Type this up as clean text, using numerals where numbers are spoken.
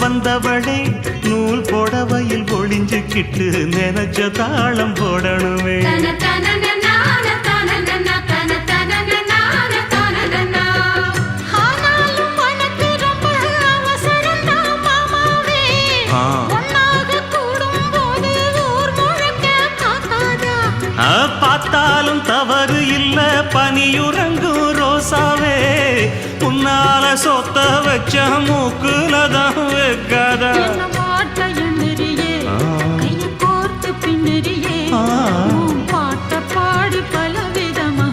வந்தவளே நூல் போடவையில் ஒளிஞ்சுக்கிட்டு நினைச்ச தாளம் போடணுமே. பார்த்தாலும் தவறு இல்ல பனியுறங்கும் ரோசாவே, உன்னால சொத்த வச்ச மூக்குலதான் வைக்காத.